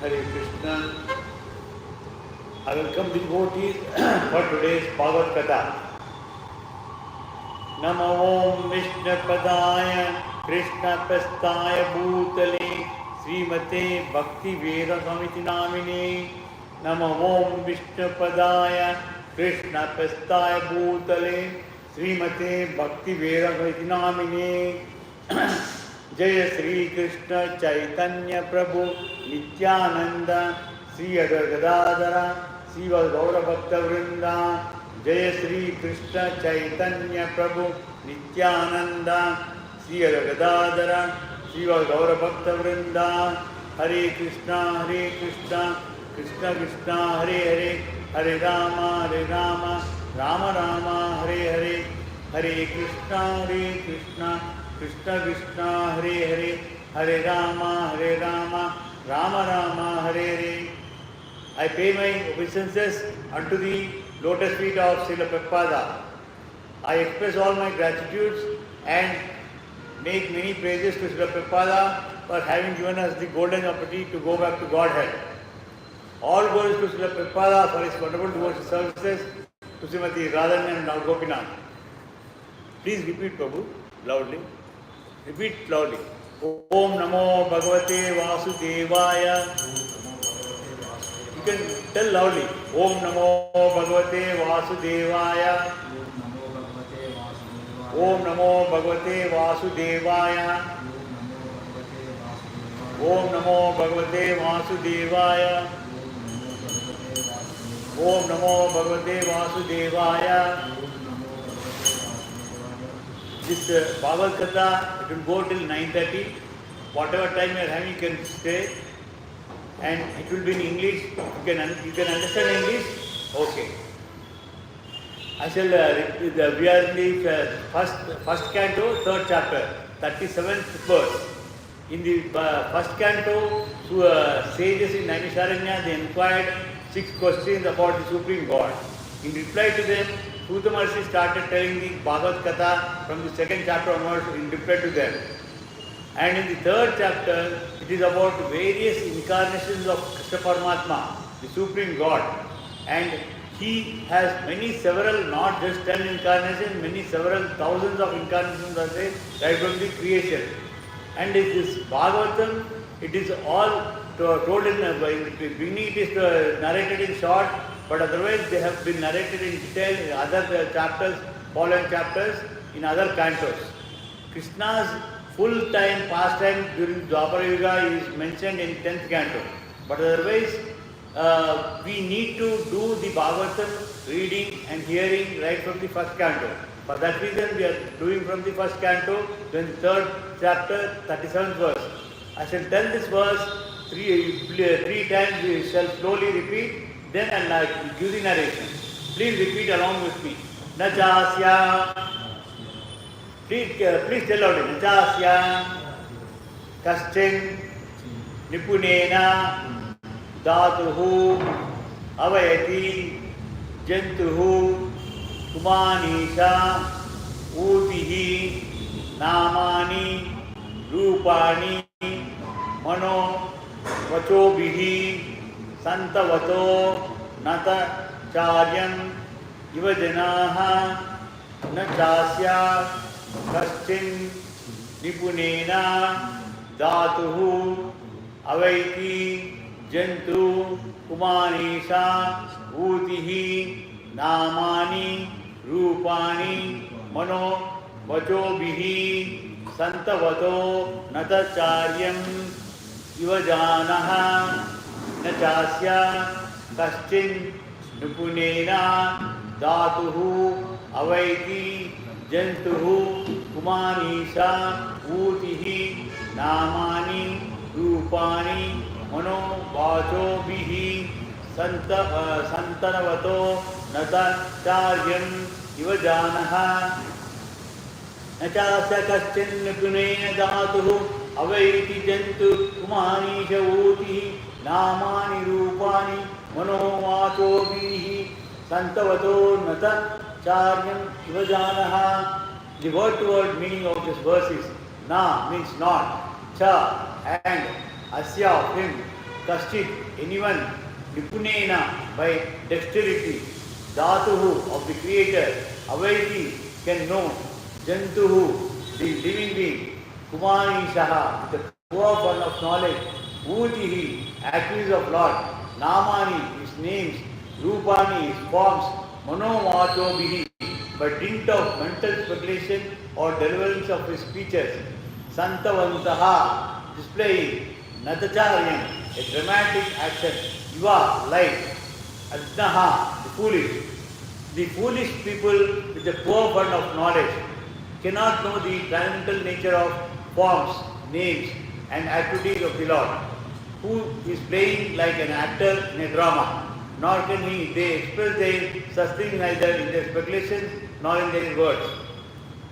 Hare Krishna. I welcome the devotees for today's Bhagavath Katha. Namo Om Vishnu Padaya Krishna Pastaya Bhutale Srimate Bhakti Veda Swamiti Namine. Namo Om Vishnu Padaya Krishna Pastaya Bhutale Srimate Bhakti Veda Swamiti Namine. Jaya Sri Krishna Chaitanya Prabhu Nityananda Sri Advaita Sri Gaura Bhakta Vrinda. Jaya Sri Krishna Chaitanya Prabhu Nityananda Sri Advaita Sri Gaura Bhakta Vrinda. Hare Krishna Krishna Krishna Hare Hare Hare Rama Rama Rama Hare Hare Hare Krishna Krishna Krishna Hare Hare Hare Rama Rama Rama Hare Hare. I pay my obeisances unto the lotus feet of Srila Prabhupada. I express all my gratitudes and make many praises to Srila Prabhupada for having given us the golden opportunity to go back to Godhead. All glories to Srila Prabhupada for his wonderful devotional services to Srimati Radharani and Lord Gopinath. Please repeat, Prabhu, loudly. Repeat loudly. Om Namo Bhagavate Vasudevaya. You can tell loudly. Om Namo Bhagavate Vasudevaya. Om Namo Bhagavate Vasudevaya. Om Namo Bhagavate Vasudevaya. Om Namo Bhagavate Vasudevaya. This Bhagavad Katha, it will go till 9:30. Whatever time you are having, you can stay. And it will be in English. You can understand English? Okay. I shall repeat. We are in the first canto, third chapter, 37th verse. In the first canto, sages in Naimisharanya, they inquired 6 questions about the Supreme God. In reply to them, Sutta Maharishi started telling the Bhagavad Katha from the 2nd chapter onwards in reply to them. And in the 3rd chapter, it is about various incarnations of Krishna Paramatma, the Supreme God. And he has several, not just 10 incarnations, several thousands of incarnations are there, right from the creation. And this Bhagavatam, it is all told in the beginning, it is narrated in short, but otherwise they have been narrated in detail in other chapters, following chapters, in other cantos. Krishna's full-time pastime during Dwapara Yuga is mentioned in 10th canto. But otherwise, we need to do the Bhagavatam reading and hearing right from the 1st canto. For that reason, we are doing from the 1st canto, then the 3rd chapter, 37th verse. I shall tell this verse three times, we shall slowly repeat. Then I'll give the narration. Please repeat along with me. Nachasya. Please tell loudly. Nachasya. Kaschin. Nipunena. Dhatuhu. Avayati. Jantuhu. Kumanisha. Utihi. Namani. Rupani. Mano. Vachobihi. Santavato Nata Charyam Ivajanaha Nachasya Kaschin Nipunena Dhatuhu Avaiti Jantu Kumanisha Utihi Namani Rupani Mano Vachobihi Santavato Nata Charyam Ivajanaha Nachasya Kaschin Nipunena Dhatuhu Avaiti Jantuhu Kumanisha Utihi Namani Rupani Mano Vachobihi Santanavato Nata Charyam Ivajanaha Nachasya Kaschin Nipunena Dhatuhu Avaiti Jantu Kumanisha Utihi Namani Rupani Manovachobihi Santavato Nata Charyam Ivajanaha. The word-to-word meaning of this verse is Na means not, Cha and Asya of him, Kashchit, anyone, Nipunena, by dexterity, Dhatuhu of the Creator, Avaiti, can know, Jantuhu, the living being, Kumani Shaha, the poor one of knowledge, Utihi, accused of Lord, Namani, his names, Rupani, his forms, Manovacho Bihi, by dint of mental speculation or deliverance of his speeches, Santavantaha, displaying, Natacharyam, a dramatic action, Yuva, light, Adnaha, the foolish. The foolish people with the poor fund of knowledge cannot know the transcendental nature of forms, names, and activities of the Lord, who is playing like an actor in a drama, nor can they express such things neither in their speculations nor in their words.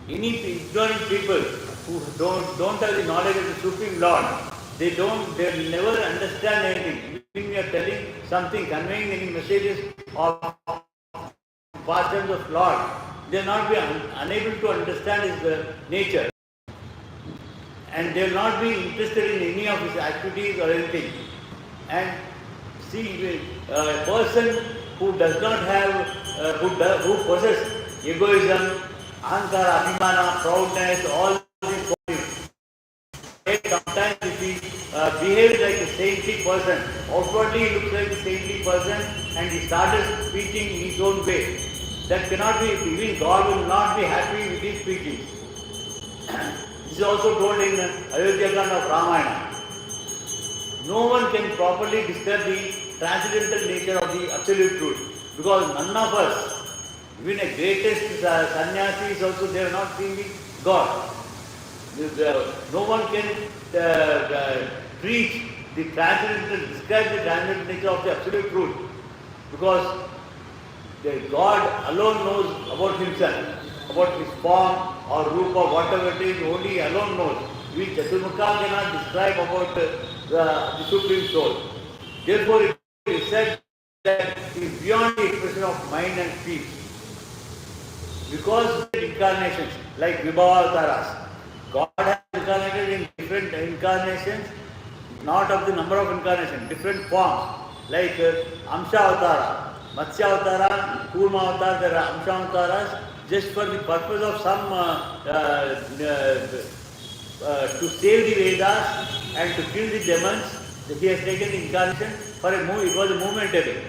Any ignorant people who don't have the knowledge of the Supreme Lord, they never understand anything. When we are telling something, conveying any messages of pastimes of Lord, they will not be unable to understand his nature, and they will not be interested in any of his activities or anything. And see, a person who does not have, who possesses egoism, ahankara, abhimana, proudness, all these qualities, sometimes if he behaves like a saintly person, outwardly he looks like a saintly person, and he started speaking in his own way, that cannot be, even God will not be happy with his speaking. This is also told in Ayodhya Canto of Ramayana. No one can properly describe the transcendental nature of the absolute truth, because none of us, even a greatest sannyasi is also, they are not seeing the God. No one can preach the transcendental, describe the transcendental nature of the absolute truth, because God alone knows about himself, about his form or rupa, whatever it is, only he alone knows. We Chaturmukha cannot describe about the Supreme Soul. Therefore, it is said that it is beyond the expression of mind and speech. Because of the incarnations, like Vibhava-avataras, God has incarnated in different incarnations, not of the number of incarnations, different forms, like Amsha-avatara, Matsya-avatara, Kurma-avatara, there are Amsha-avataras, just for the purpose of some, to save the Vedas and to kill the demons. He has taken the incarnation for a movie. It was a momentary,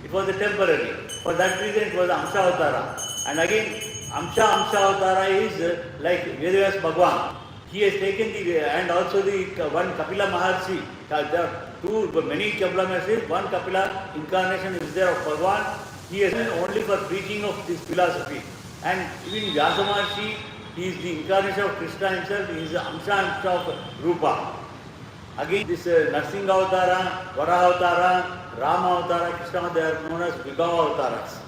it was a temporary. For that reason it was Amsha-avatara. And again, Amsha-avatara is like Vedavyas Bhagwan. He has taken the, and also the one Kapila Maharshi. There are many Kapila Maharshis, one Kapila incarnation is there of Bhagwan. He has been only for preaching of this philosophy. And even Vyasa Maharshi, he is the incarnation of Krishna himself, he is the Amsha of Rupa. Again, this Narsinga-avatara, Varaha-avatara, Rama-avatara, Krishna, they are known as Vibhava-avataras.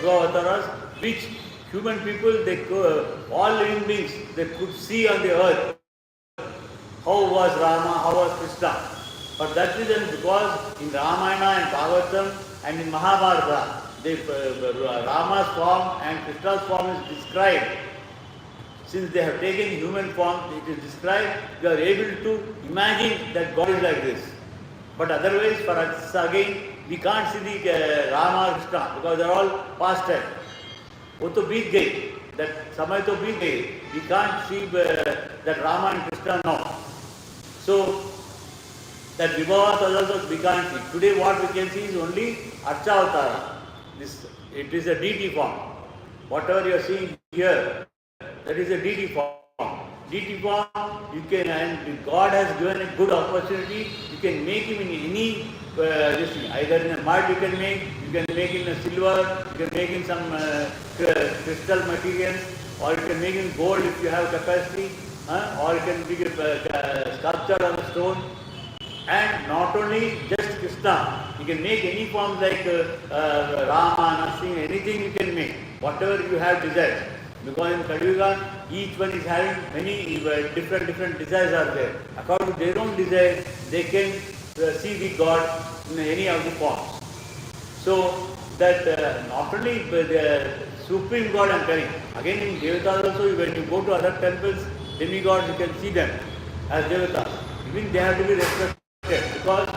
Vibhava-avataras, which human people, all living beings, they could see on the earth how was Rama, how was Krishna. For that reason, because in Ramayana and Bhagavatam and in Mahabharata, Rama's form and Krishna's form is described. Since they have taken human form, it is described, they are able to imagine that God is like this. But otherwise, for us again, we can't see the Rama or Krishna, because they are all past time. वो तो बीत गई, that समय तो बीत गई. We can't see that Rama and Krishna now. So that Vibhava also we can't see. Today what we can see is only Archa-avatara. It is a deity form. Whatever you are seeing here, that is a deity form. Deity form, you can, and God has given a good opportunity. You can make him in any this thing. Either in a mud you can make him in silver, you can make him some crystal materials, or you can make him gold if you have capacity, or you can make a sculpture on a stone. And not only just Krishna, you can make any form like Rama, Narasimha, anything you can make, whatever you have desires. Because in Kali Yuga, each one is having many different desires are there. According to their own desires, they can see the God in any of the forms. So that not only the Supreme God I am telling, again in Devatas also, when you go to other temples, demigods, you can see them as Devatas. Even they have to be respected, because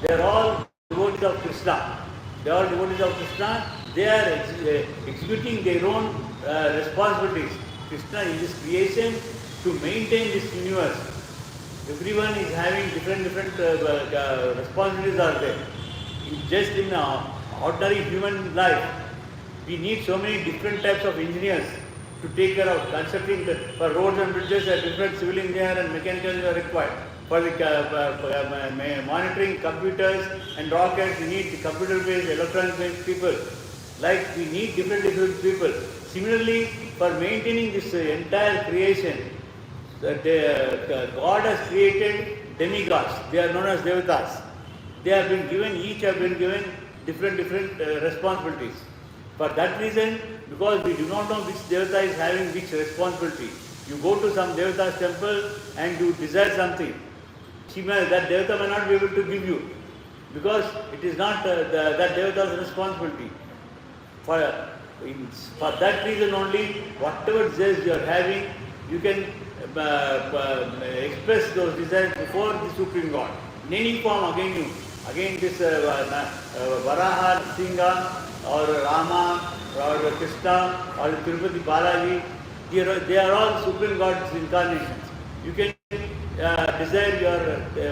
They are all devotees of Krishna. They are all devotees of Krishna. They are executing their own responsibilities. Krishna in this creation to maintain this universe. Everyone is having different responsibilities are there. Just in ordinary human life, we need so many different types of engineers to take care of constructing for roads and bridges. Different civil engineer and mechanical are required. For the monitoring computers and rockets, we need computer-based, electronic-based people. Like we need different people. Similarly, for maintaining this entire creation, God has created demigods. They are known as devatas. They have been given, each have been given different responsibilities. For that reason, because we do not know which devata is having which responsibility, you go to some devata's temple and you desire something. That devata may not be able to give you because it is not that devata's responsibility. For that reason only, whatever desires you are having, you can express those desires before the Supreme God. In any form, again this Varaha, Singha, or Rama, or Krishna, or Tirupati Balaji, they are all Supreme God's incarnations. You can desire your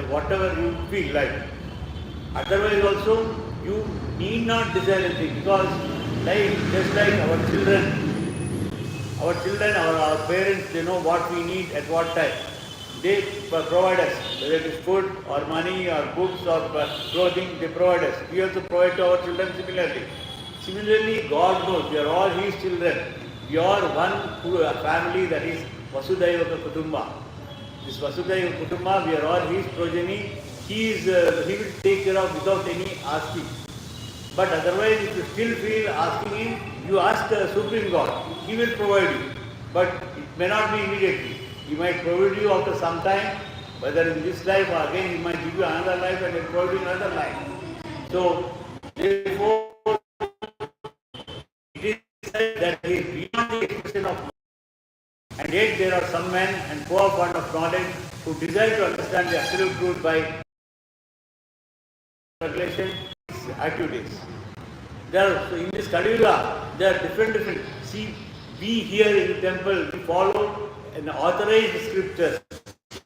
whatever you feel like. Otherwise also, you need not desire anything because just like our children, our parents, they know what we need at what time. They provide us, whether it is food or money or books or clothing, they provide us. We also provide to our children similarly. Similarly, God knows we are all His children. We are one family, that is Vasudhaiva Kutumba. This Vasudhaiva Kutumba, we are all His progeny. He will take care of without any asking. But otherwise, if you still feel asking Him, you ask the Supreme God. He will provide you. But it may not be immediately. He might provide you after some time, whether in this life or again He might give you another life and He will provide you another life. So, therefore, it is said that He is beyond the expression of knowledge. And yet there are some men and poor fond of knowledge who desire to understand the absolute truth by revelation activities. In this Kaliyuga, there are different. See, we here in the temple, we follow an authorized scriptures.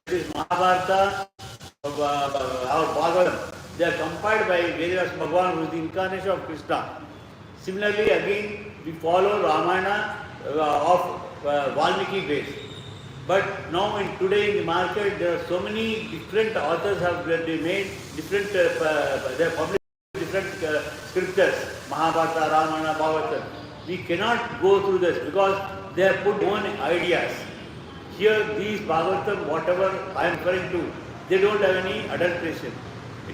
This is Mahabharata, our Bhagavath. They are compiled by Vedas Bhagavan, who is the incarnation of Krishna. Similarly, again, we follow Ramayana of Valmiki base. But now today in the market, there are so many different authors they made different, they have published different scriptures, Mahabharata, Ramayana, Bhagavath. We cannot go through this because they have put own ideas. Here, these Bhagavatam, whatever I am referring to, they don't have any adulteration.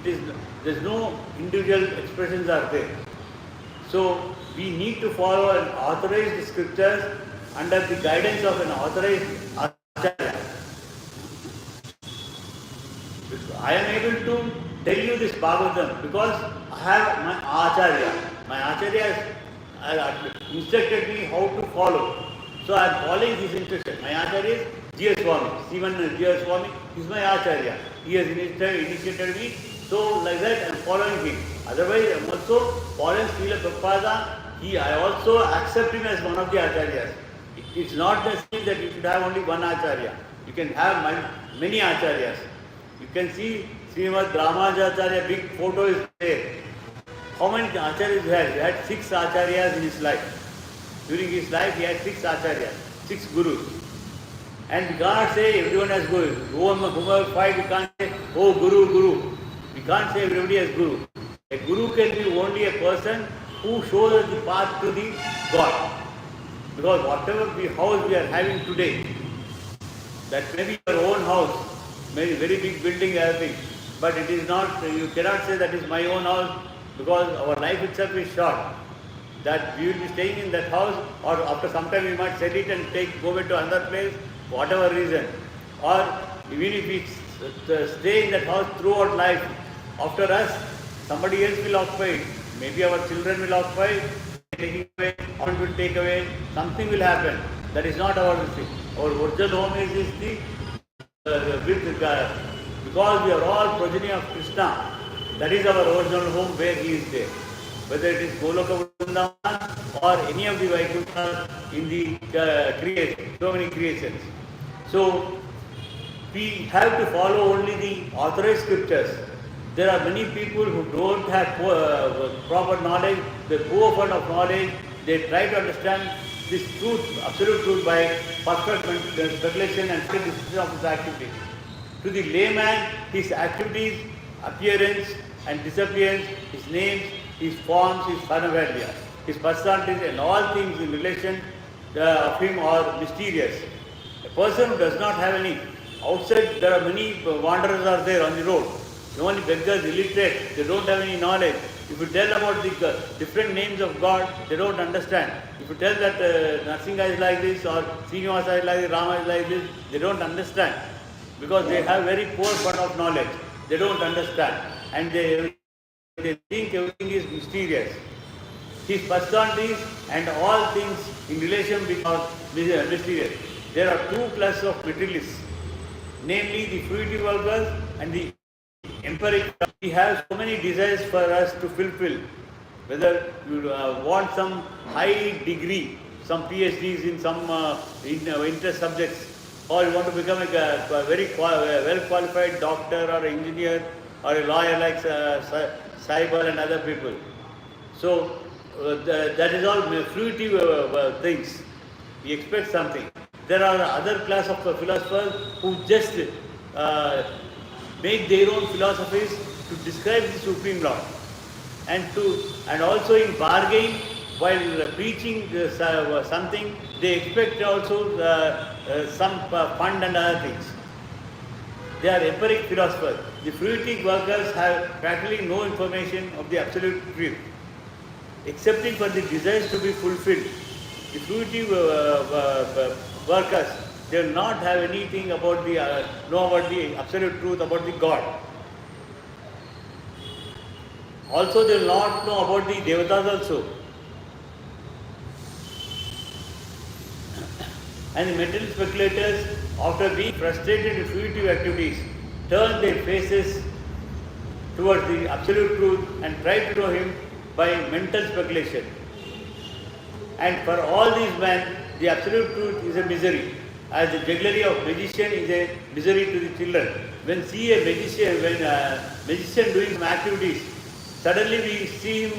There is no individual expressions are there. So, we need to follow an authorized scriptures under the guidance of an authorized acharya. I am able to tell you this Bhagavatam because I have my acharya. My acharya has instructed me how to follow. So I am following his instruction. My acharya is G.S. Swami. Sivan G.S. Swami is my acharya. He has initiated me. So like that I am following him. Otherwise I am also following Srila Prabhupada. I also accept him as one of the acharyas. It's not necessary that you should have only one acharya. You can have many acharyas. You can see Srimad Ramanujadasa, big photo is there. How many acharyas he had? He had 6 acharyas in his life. During his life, he had 6 acharyas, 6 gurus. And we cannot say everyone has guru. Whomever fight, we can't say, oh, guru. We can't say everybody has guru. A guru can be only a person who shows us the path to the God. Because whatever house we are having today, that may be your own house, maybe very big building everything, but it is not, you cannot say that is my own house because our life itself is short. That we will be staying in that house, or after some time we might sell it and go back to another place, whatever reason. Or even if we stay in that house throughout life, after us, somebody else will occupy it. Maybe our children will occupy it, taking away, or will take away, something will happen. That is not our thing. Our original home is the with God. Because we are all progeny of Krishna. That is our original home where he is there. Whether it is Goloka Vrindavan or any of the Vaikuntha in the creation, so many creations. So we have to follow only the authorized scriptures. There are many people who don't have proper knowledge, the poor fund of knowledge. They try to understand this truth, absolute truth, by perfect speculation and description of his activities. To the layman, his activities, appearance and disappearance, his names, his forms, his paraphernalia, his personalities and all things in relation of him are mysterious. A person who does not have any outside, there are many wanderers are there on the road. Only beggars, illiterate, they don't have any knowledge. If you tell about the different names of God, they don't understand. If you tell that Narsinga is like this or Srinivasa is like this, Rama is like this, they don't understand. Because they have very poor fund of knowledge. They don't understand. And they think everything is mysterious. His personalities and all things in relation with are mysterious. There are two classes of materialists, namely the fruitive workers and the empiric. We have so many desires for us to fulfill. Whether you want some high degree, some PhDs in some interest subjects, or you want to become a very well qualified doctor or engineer or a lawyer like Saibal and other people. So that is all fruitive things. We expect something. There are other class of philosophers who just make their own philosophies to describe the Supreme Lord, and also in bargain, while preaching something, they expect also some fund and other things. They are empiric philosophers. The fruitive workers have practically no information of the absolute truth, excepting for the desires to be fulfilled. The fruitive workers, they will not have anything about the know about the absolute truth about the God. Also, they will not know about the devatas also. And the mental speculators, after being frustrated with fruitive activities, turn their faces towards the absolute truth and try to know him by mental speculation. And for all these men, the absolute truth is a misery, as the jugglery of magician is a misery to the children. When magician doing some activities, suddenly we see him,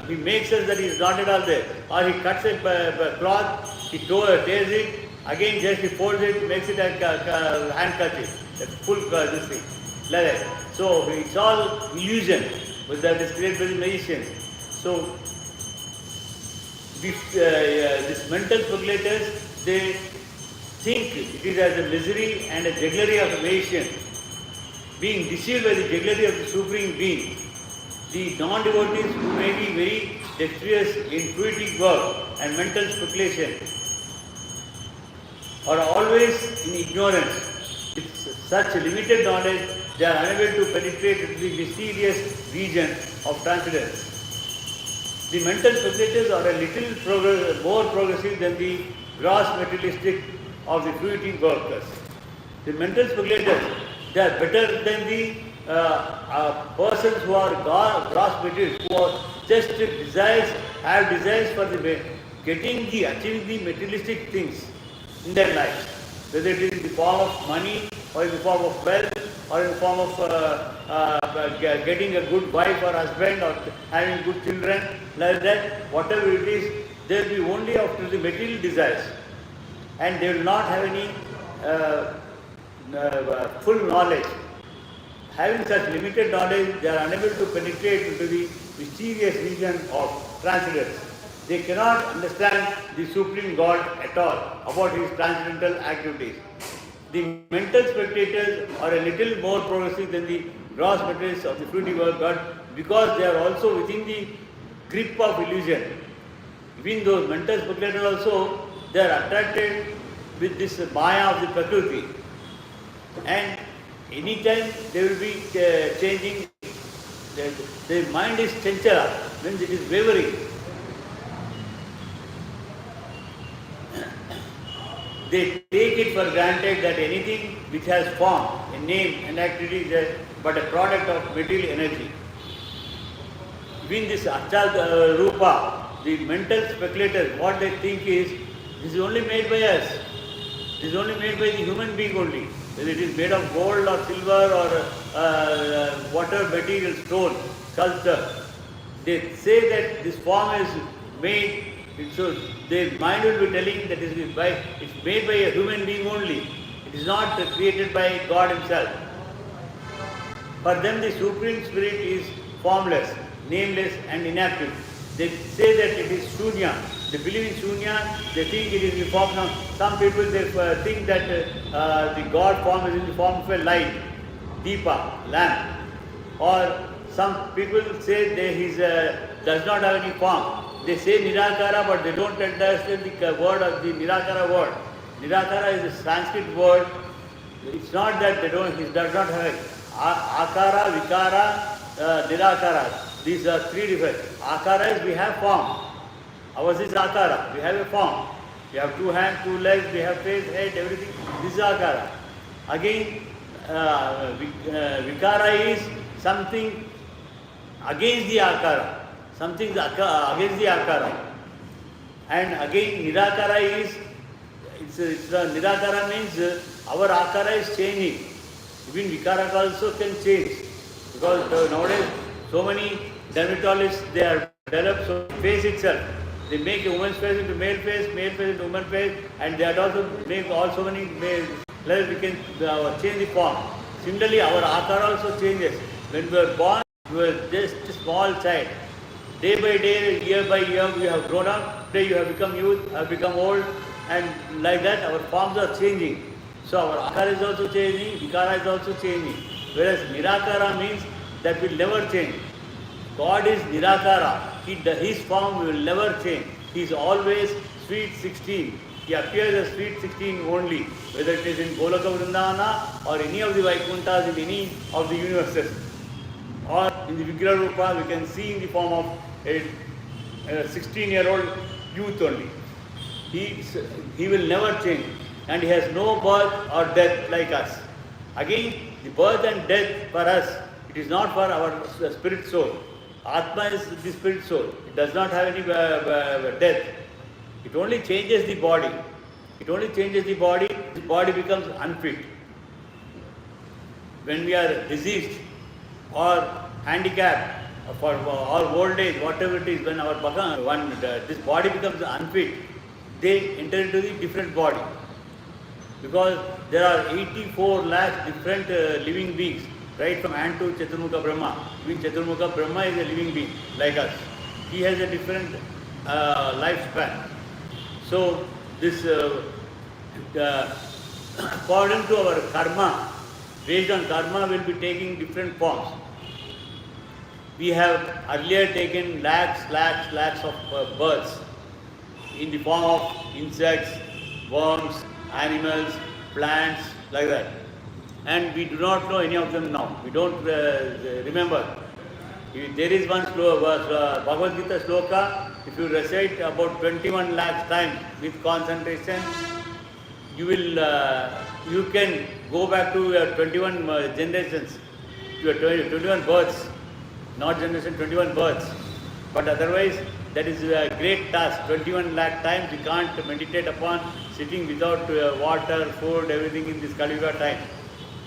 he makes us that he is not at all there, or he cuts a cloth, he tears it, again just he folds it, makes it a handkerchief, a full this thing, like that. So it's all illusion, but that is created by the magicians. So these mental speculators, they think it is as a misery and a jugglery of a magician, being deceived by the jugglery of the Supreme Being. The non-devotees who may be very dexterous in fruitive work and mental speculation are always in ignorance. With such limited knowledge, they are unable to penetrate into the mysterious region of transcendence. The mental speculators are a little more progressive than the gross materialistic of the fruitive workers. The mental speculators, they are better than the persons who are gross materialists, who are just have desires for achieving the materialistic things in their lives, whether it is in the form of money or in the form of wealth or in the form of getting a good wife or husband or having good children, like that, whatever it is, they will be only after the material desires, and they will not have any full knowledge. Having such limited knowledge, they are unable to penetrate into the mysterious region of transcendence. They cannot understand the Supreme God at all about his transcendental activities. The mental spectators are a little more progressive than the gross materialists of the fruitive world God, because they are also within the grip of illusion. Even those mental speculators also, they are attracted with this maya of the Prakriti. And anytime they will be changing, their mind is chanchala, means it is wavering. they take it for granted that anything which has form, a name, an activity is but a product of material energy. Even this Achal Rupa, the mental speculators, what they think is, this is only made by us. This is only made by the human being only. Whether it is made of gold or silver or water, material, stone, sculpture. They say that this form is made, so their mind will be telling that it's made by a human being only. It is not created by God Himself. For them the Supreme Spirit is formless, nameless and inactive. They say that it is Shunya. They believe in Shunya, they think it is in the form of, some people they think that the God form is in the form of a light, Deepa, lamp. Or some people say that does not have any form. They say Nirakara, but they don't understand the word of the Nirakara word. Nirakara is a Sanskrit word. It's not that he does not have it. Akara, Vikara, Nirakara. These are three different. Akara is we have form. Ours is Akara. We have a form. We have two hands, two legs, we have face, head, everything. This is Akara. Again, Vikara is something against the Akara. Something against the Akara. And again, Nirakara is, Nirakara means our Akara is changing. Even Vikara also can change. Because nowadays, so many dermatologists, they are developed, so face itself. They make a woman's face into male face into woman's face, and they also make also many male. We can change the form. Similarly, our Akara also changes. When we were born, we were just a small child. Day by day, year by year, we have grown up. Today you have become youth, have become old, and like that our forms are changing. So our Akara is also changing, Vikara is also changing. Whereas Nirakara means that will never change. God is Nirakara. His form will never change. He is always sweet 16. He appears as sweet 16 only, whether it is in Golaka Vrindavana or any of the Vaikunthas in any of the universes. Or in the Vigraha Rupa, we can see in the form of a 16-year-old youth only. He will never change, and he has no birth or death like us. Again, the birth and death for us, it is not for our spirit soul. Atma is the spirit soul. It does not have any death. It only changes the body. The body becomes unfit. When we are diseased or handicapped or old age, whatever it is, when this body becomes unfit, they enter into the different body. Because there are 84 lakh different living beings, right from ant to Chaturmukha Brahma. Even Chaturmukha Brahma is a living being like us. He has a different lifespan. So this, according to our karma, based on karma, will be taking different forms. We have earlier taken lakhs of births in the form of insects, worms, animals, plants, like that. And we do not know any of them now. We don't remember. There is one Bhagavad Gita sloka, if you recite about 21 lakhs times with concentration, you can go back to your 21 generations, your 21 births, not generation, 21 births. But otherwise, that is a great task. 21 lakh times you can't meditate upon sitting without water, food, everything in this Kali Yuga time.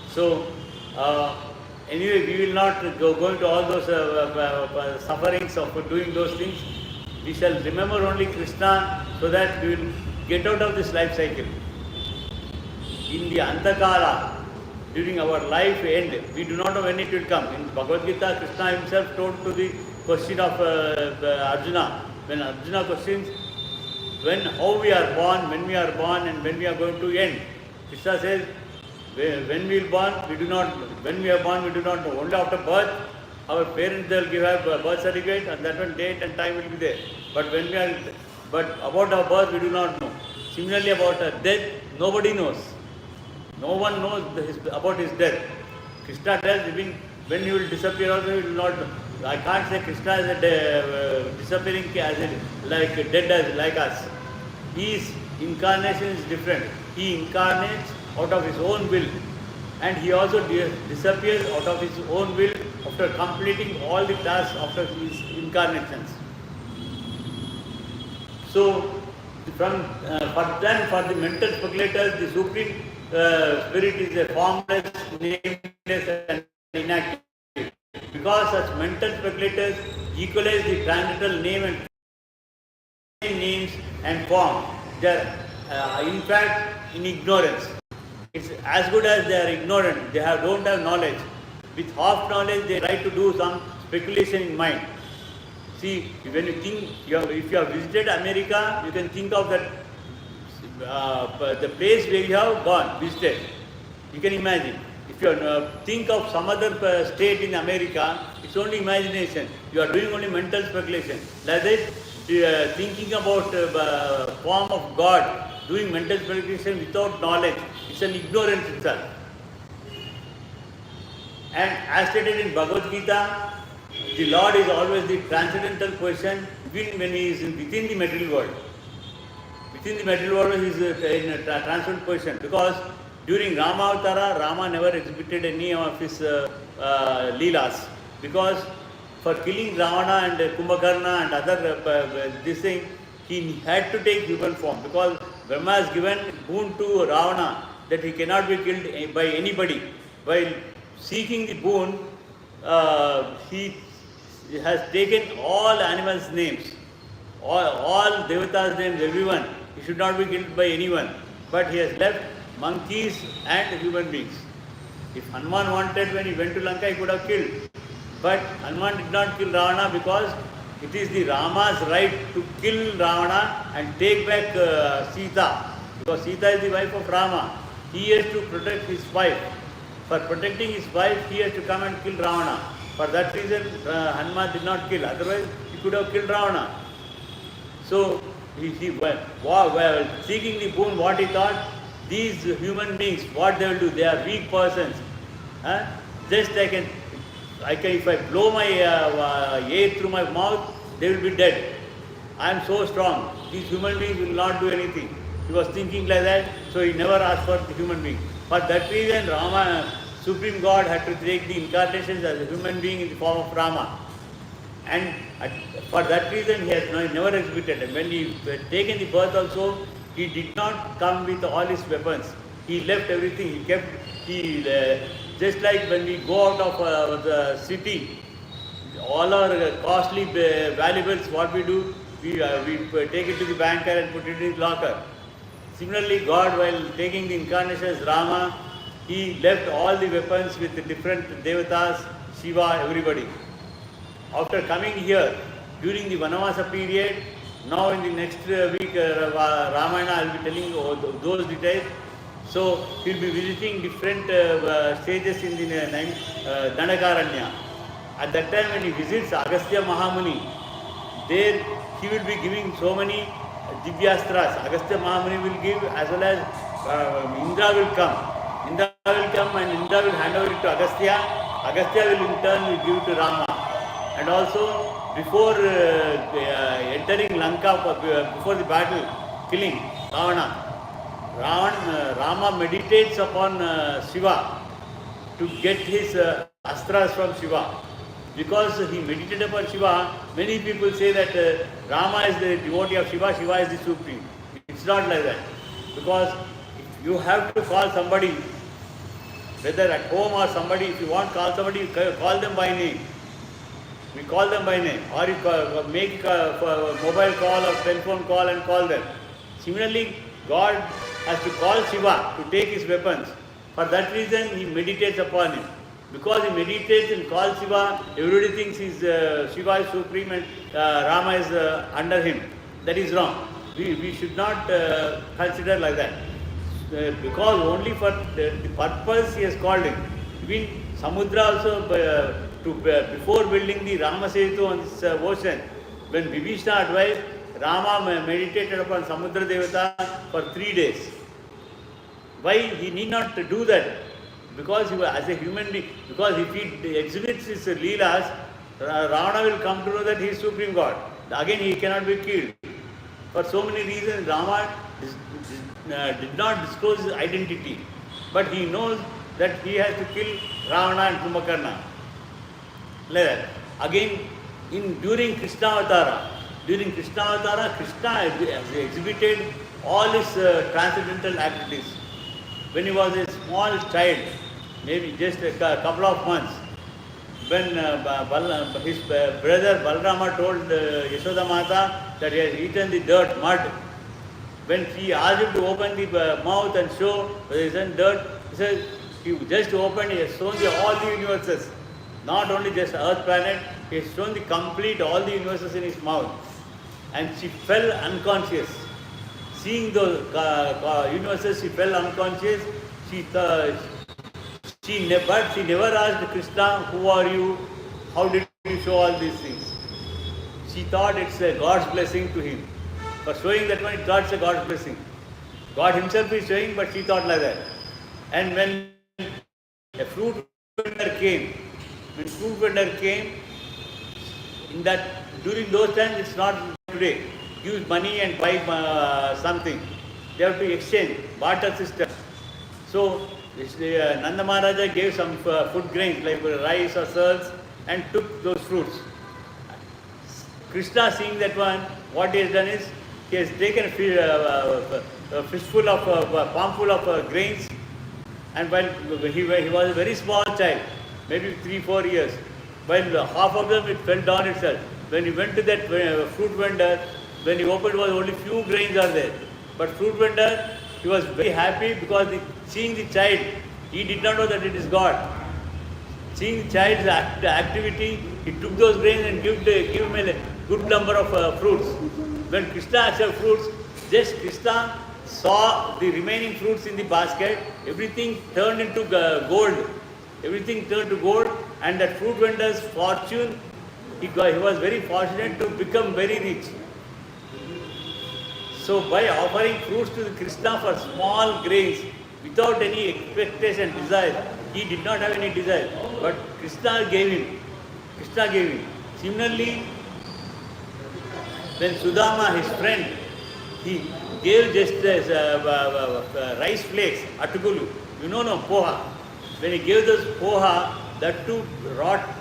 So, anyway, we will not go into all those sufferings of doing those things. We shall remember only Krishna so that we will get out of this life cycle. In the Antakala, during our life end, we do not know when it will come. In Bhagavad Gita, Krishna himself told to the question of Arjuna, when Arjuna questions, how we are born, when we are born and when we are going to end. Krishna says, when we are born, we do not know. When we are born, we do not know. Only after birth, our parents will give us birth certificate, and that one date and time will be there. But about our birth, we do not know. Similarly, about our death, nobody knows. No one knows about his death. Krishna tells, even when he will disappear also, he will not know. I can't say Krishna is disappearing as like dead as like us. His incarnation is different. he incarnates out of his own will, and he also disappears out of his own will after completing all the tasks after his incarnations. So, for the mental speculators, the Supreme Spirit is a formless, nameless, and inactive. Because such mental speculators equalize the transcendental name and names and form. They are, in fact, in ignorance. It's as good as they are ignorant. They don't have knowledge. With half knowledge, they try to do some speculation in mind. See, when you think, if you have visited America, you can think of that the place where you have gone, visited. You can imagine. If you think of some other state in America, it's only imagination. You are doing only mental speculation. Like that, thinking about form of God, doing mental speculation without knowledge, it's an ignorance itself. And as stated in Bhagavath Katha, the Lord is always the transcendental position when he is within the material world. Within the material world, he is in a transcendental position, because during Rama Avatara, Rama never exhibited any of his leelas, because for killing Ravana and Kumbhakarna and other this thing, he had to take human form, because Brahma has given boon to Ravana that he cannot be killed by anybody. While seeking the boon, he has taken all animals' names, all Devatas' names, everyone. He should not be killed by anyone. But he has left monkeys and human beings. If Hanuman wanted, when he went to Lanka, he could have killed. But Hanuman did not kill Ravana, because it is the Rama's right to kill Ravana and take back Sita. Because Sita is the wife of Rama. He has to protect his wife. For protecting his wife, he has to come and kill Ravana. For that reason, Hanuman did not kill. Otherwise, he could have killed Ravana. So, while seeking the boon, what he thought, these human beings, what they will do? They are weak persons. Just if I blow my air through my mouth, they will be dead. I am so strong. These human beings will not do anything. He was thinking like that, so he never asked for the human being. For that reason, Rama, Supreme God, had to take the incarnations as a human being in the form of Rama. And for that reason, he has never exhibited. And when he had taken the birth also, he did not come with all his weapons. He left everything. Just like when we go out of the city, all our costly valuables, what we do, we take it to the banker and put it in his locker. Similarly, God, while taking the incarnation as Rama, he left all the weapons with the different devatas, Shiva, everybody. After coming here, during the Vanavasa period, now in the next week, Ramayana, I will be telling you those details. So, he will be visiting different stages in the Dandakaranya. At that time, when he visits Agastya Mahamuni, there he will be giving so many Divyastras. Agastya Mahamuni will give, as well as Indra will come. Indra will come and Indra will hand over it to Agastya. Agastya will in turn give it to Rama. And also, before entering Lanka, before the battle, killing Ravana, Rama meditates upon Shiva to get his astras from Shiva. Because he meditated upon Shiva, many people say that Rama is the devotee of Shiva, Shiva is the supreme. It's not like that. Because you have to call somebody, whether at home or somebody, if you want to call somebody, you call them by name. We call them by name. Or you make a mobile call or telephone call and call them. Similarly, God has to call Shiva to take his weapons. For that reason, he meditates upon him. Because he meditates and calls Shiva, everybody thinks Shiva is supreme and Rama is under him. That is wrong. We should not consider like that. Because only for the purpose he has called him. Even Samudra also, before building the Rama Setu on this ocean, when Vibhishna advised, Rama meditated upon Samudra Devata for 3 days. Why he need not do that? Because he was, as a human being, because if he exhibits his leelas, Ravana will come to know that he is Supreme God. Again, he cannot be killed. For so many reasons, Rama did not disclose his identity, but he knows that he has to kill Ravana and Kumbhakarna. Like that. Again, during Krishna Avatara, Krishna has exhibited all his transcendental activities. When he was a small child, maybe just a couple of months, when his brother Balarama told Yashoda Mata that he has eaten the dirt, mud, when she asked him to open the mouth and show whether he is in dirt, he said, he just opened, he has shown all the universes, not only just Earth planet, he has shown the complete, all the universes in his mouth. And she fell unconscious. Seeing those universes, she fell unconscious. She never asked Krishna, who are you? How did you show all these things? She thought it's a God's blessing to him. For showing that one, it thought it's a God's blessing. God himself is showing, but she thought like that. And when a fruit vendor came, in that, during those times, it's not today. Use money and buy something. They have to exchange, barter system. So, Nanda Maharaja gave some food grains like rice or salt and took those fruits. Krishna, seeing that one, what he has done is, he has taken a fistful of, palm full of grains, and while he was a very small child, maybe 3-4 years, while half of them it fell down itself. When he went to that fruit vendor, when he opened, was only few grains are there. But fruit vendor, he was very happy because seeing the child, he did not know that it is God. Seeing the child's activity, he took those grains and gave him a good number of fruits. When Krishna accepted fruits, just Krishna saw the remaining fruits in the basket, everything turned into gold. Everything turned to gold, and that fruit vendor's fortune, he was very fortunate to become very rich. So by offering fruits to Krishna for small grains, without any expectation, desire, he did not have any desire, but Krishna gave him. Similarly, when Sudama, his friend, he gave just rice flakes, atukulu, no, poha. When he gave those poha, that too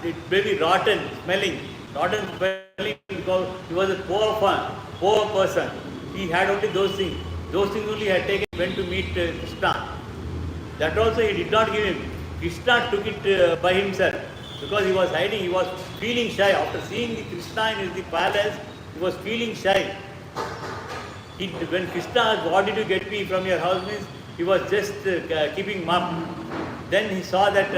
it may be rotten smelling because he was a poor person. He had only those things. Those things only he had taken, went to meet Krishna. That also he did not give him. Krishna took it by himself because he was hiding, he was feeling shy. After seeing the Krishna in the palace, he was feeling shy. When Krishna asked, what did you get me from your house, means he was just keeping mum. Then he saw that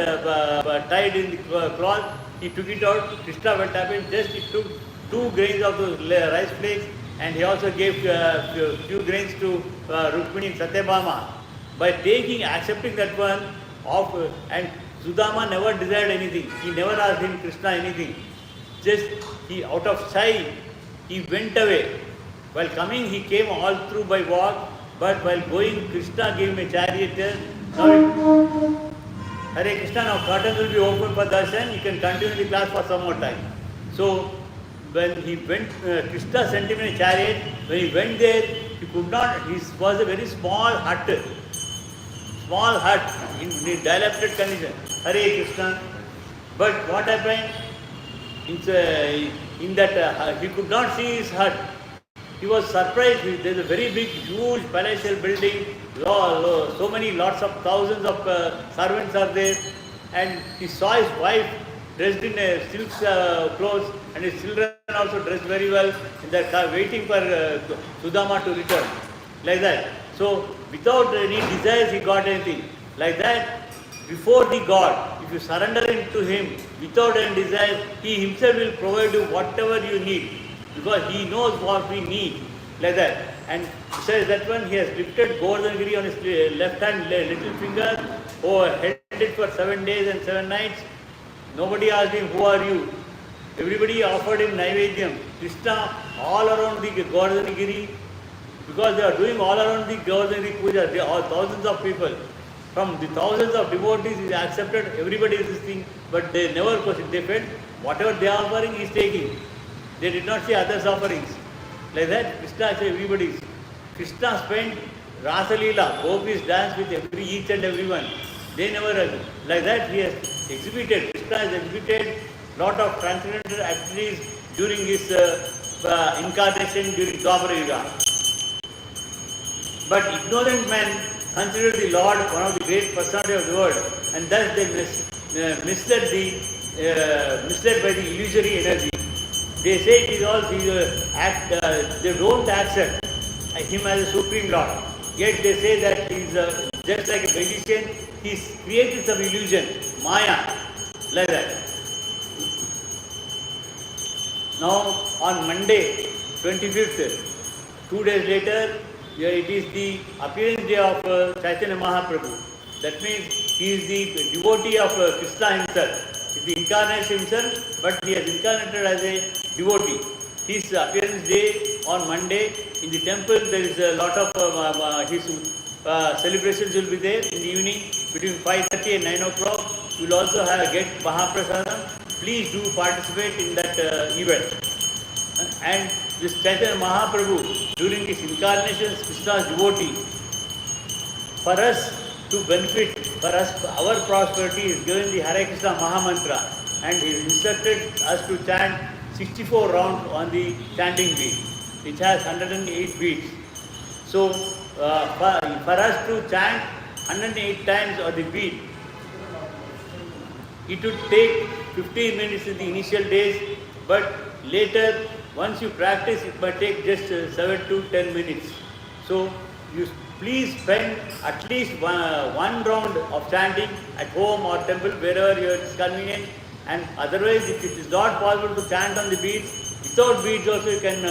tied in the cloth, he took it out. Krishna went up and just he took 2 grains of those rice flakes, and he also gave few grains to Rukmini and Satyabhama. By accepting that one off, and Sudama never desired anything. He never asked him Krishna anything. Just out of shy, he went away. While coming, he came all through by walk, but while going, Krishna gave him a chariot. Now, Hare Krishna, now curtains will be open for darshan. You can continue the class for some more time. So, when he went, Krishna sent him in a chariot. When he went there, he could not, it was a very small hut in dilapidated condition. Hare Krishna. But what happened? In that, he could not see his hut. He was surprised. There is a very big, huge palatial building. So many, lots of thousands of servants are there. And he saw his wife dressed in silk clothes, and his children also dressed very well. In their car, waiting for Sudama to return. Like that. So, without any desires, he got anything. Like that, before the God, if you surrender into him without any desire, he himself will provide you whatever you need. Because he knows what we need, like that. And besides that one, he has lifted Govardhanagiri on his left hand little finger, held it for 7 days and 7 nights. Nobody asked him, who are you? Everybody offered him Naivedyam. Krishna all around the Govardhanagiri, because they are doing all around the Govardhanagiri Puja, there are thousands of people. From the thousands of devotees, he accepted, everybody is this thing, but they never questioned. They felt whatever they are offering, he is taking. They did not see others' offerings. Like that, Krishna said everybody's. Krishna spent Rasa Leela, gopis dance with each and everyone. They never, like that he has exhibited, Krishna has exhibited lot of transcendental activities during his incarnation during Dwapara Yuga. But ignorant men consider the Lord one of the great personality of the world, and thus they misled by the illusory energy. They say it is all they don't accept him as a supreme Lord. Yet they say that he is just like a magician. He created some illusion, Maya, like that. Now on Monday, 25th, 2 days later, it is the appearance day of Chaitanya Mahaprabhu. That means he is the devotee of Krishna himself. He is the incarnation himself, but he has incarnated as a devotee. His appearance day on Monday in the temple, there is a lot of his celebrations will be there in the evening between 5:30 and 9 o'clock. You will also get Mahaprasadam. Please do participate in that event. And this Chaitanya Mahaprabhu, during his incarnations, Krishna's devotee, for us to benefit, for us, our prosperity, is given the Hare Krishna Mahamantra, and he instructed us to chant 64 rounds on the chanting beat, which has 108 beats. So, for us to chant 108 times on the beat, it would take 15 minutes in the initial days, but later, once you practice, it might take just 7 to 10 minutes. So, you please spend at least one round of chanting at home or temple, wherever it is convenient. And otherwise, if it is not possible to chant on the beats, without beats also you can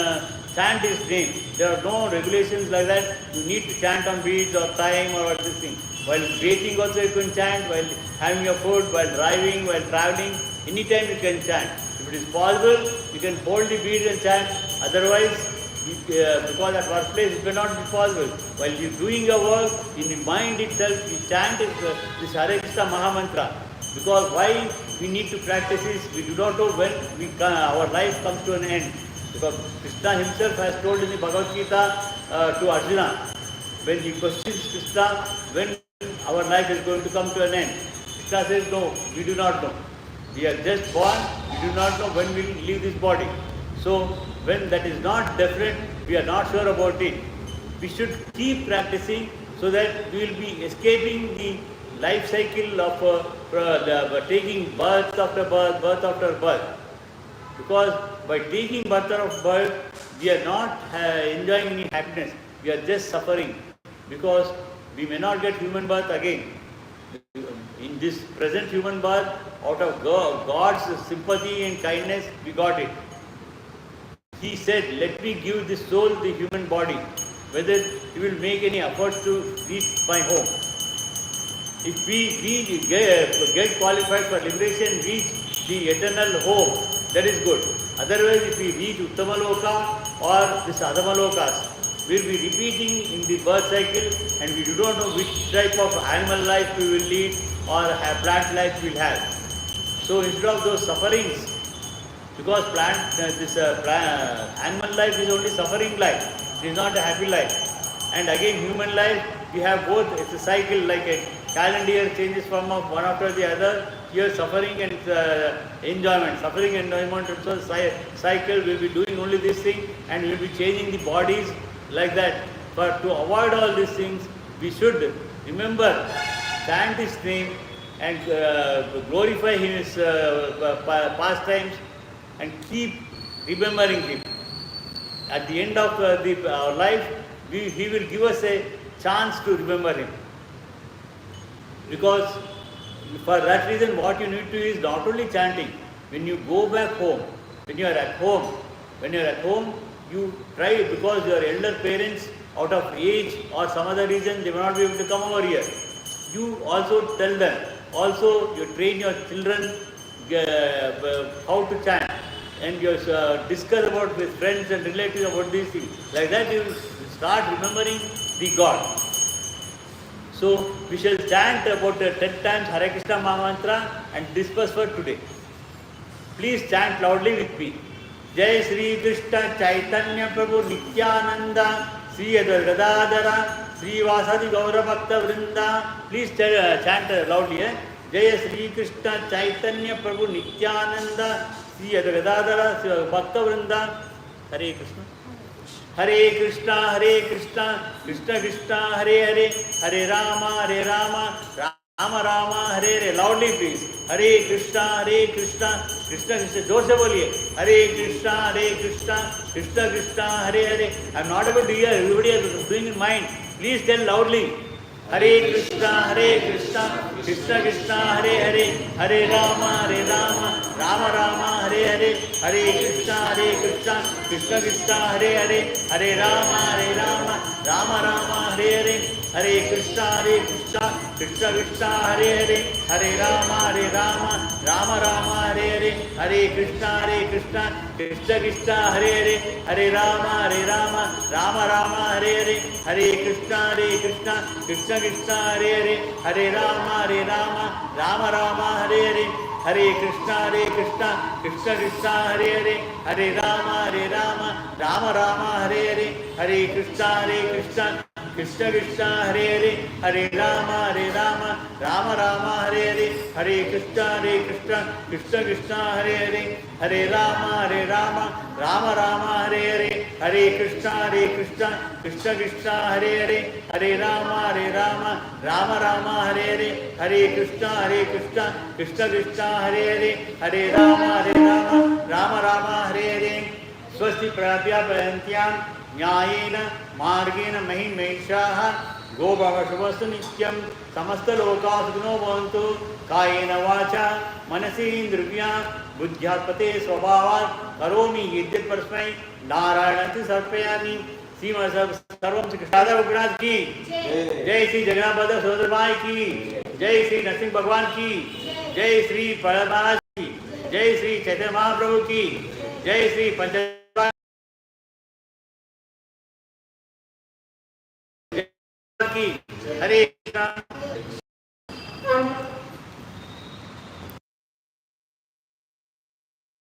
chant his name. There are no regulations like that. You need to chant on beats or time or this thing. While bathing also you can chant, while having your food, while driving, while traveling, anytime you can chant. If it is possible, you can hold the beads and chant. Otherwise, because at workplace it may not be possible. While you are doing your work, in the mind itself, you chant this Hare Krishna Mahamantra. Because why we need to practice this, we do not know when our life comes to an end. Because Krishna himself has told in the Bhagavath Katha to Arjuna, when he questions Krishna, when our life is going to come to an end. Krishna says, no, we do not know. We are just born, we do not know when we will leave this body. So, when that is not definite, we are not sure about it. We should keep practicing so that we will be escaping the life cycle of taking birth after birth, birth after birth. Because by taking birth after birth, we are not enjoying any happiness. We are just suffering. Because we may not get human birth again. In this present human birth, out of God's sympathy and kindness, we got it. He said, let me give this soul the human body, whether he will make any efforts to reach my home. If we get qualified for liberation, reach the eternal home, that is good. Otherwise, if we reach Uttamaloka or this Adhamalokas, we will be repeating in the birth cycle, and we do not know which type of animal life we will lead or plant life we will have. So instead of those sufferings, because animal life is only suffering life, it is not a happy life. And again, human life, we have both, it's a cycle, like a calendar year changes from one after the other. Here suffering and enjoyment, suffering and enjoyment, so cycle, we will be doing only this thing, and we will be changing the bodies like that. But to avoid all these things, we should remember, chant his name and glorify his pastimes and keep remembering him. At the end of our life, he will give us a chance to remember him. Because for that reason, what you need to do is not only chanting. When you go back home, when you are at home, you try, because your elder parents, out of age or some other reason, they may not be able to come over here. You also tell them. Also, you train your children how to chant, and you discuss about with friends and relatives about these things. Like that, you start remembering the God. So, we shall chant about 10 times Hare Krishna Mahamantra and disperse for today. Please chant loudly with me. Jai Shri Krishna Chaitanya Prabhu Nityananda Sri Gadadara, Sri Vasadi Gaura Bhakta Vrinda. Please chant loudly. Jaya Sri Krishna Chaitanya Prabhu Nityananda, Sri Gadadara, Sri Bhakta Vrinda. Hare Krishna. Hare Krishna, Krishna Krishna, Hare Hare, Hare Rama, Rama Rama, Hare Hare. Loudly please. Hare Krishna, Krishna Krishna, जोर से बोलिए. Hare Krishna, Krishna Krishna, Hare Hare. I am not able to hear. Everybody is doing in mind. Please tell loudly. Hare Krishna, Krishna Krishna, Hare Hare, Hare Rama, Rama Rama, Hare Hare, Hare Krishna, Krishna Krishna, Hare Hare, Hare Rama, Rama Rama, Hare Hare, Hare Krishna, Krishna Krishna, Hare Hare, Hare Rama, Rama Rama, Hare Hare, Hare Krishna, Krishna Krishna, Hare Hare, Hare Rama, Rama Rama, Hare Hare, Hare Krishna, Krishna Krishna, Hare Hare, Hare Rama, Rama Rama, Hare Hare, Hare Krishna, Krishna Krishna, Hare Hare, Hare Rama, Rama Rama, Hare Hare, Hare Krishna, Krishna Krishna, Hare Hare, Hare Rama, Rama Rama, Hare Hare, Hare Krishna, Krishna Krishna, Hare Hare, Hare Rama, Rama Rama, Hare Hare, Hare Krishna, Krishna Krishna, Hare Hare, Hare Rama, Rama Rama, Hare Hare, Hare Krishna, Krishna Krishna, Hare Hare, Hare Rama, Rama, Hare Hare. Swasti Prabhyapayantyan Nyayena Margena Mahimeshaः Gobhavashvastu Nityam Samasta Loka Sukino Bhavantu Kayena Vacha Manasi Indrivya Buddhyatpate Swabhavat Karomi Yidyat Parasmai Narayanati Sarpayami Sima Sarvam Shri Krishna Bhagavad की जय श्री जगन्नाथ सोदर भाई की जय श्री नरसिंह भगवान की जय श्री परमात्मा की जय श्री चैतन्य महाप्रभु की जय श्री पंच की हरे कृष्णा.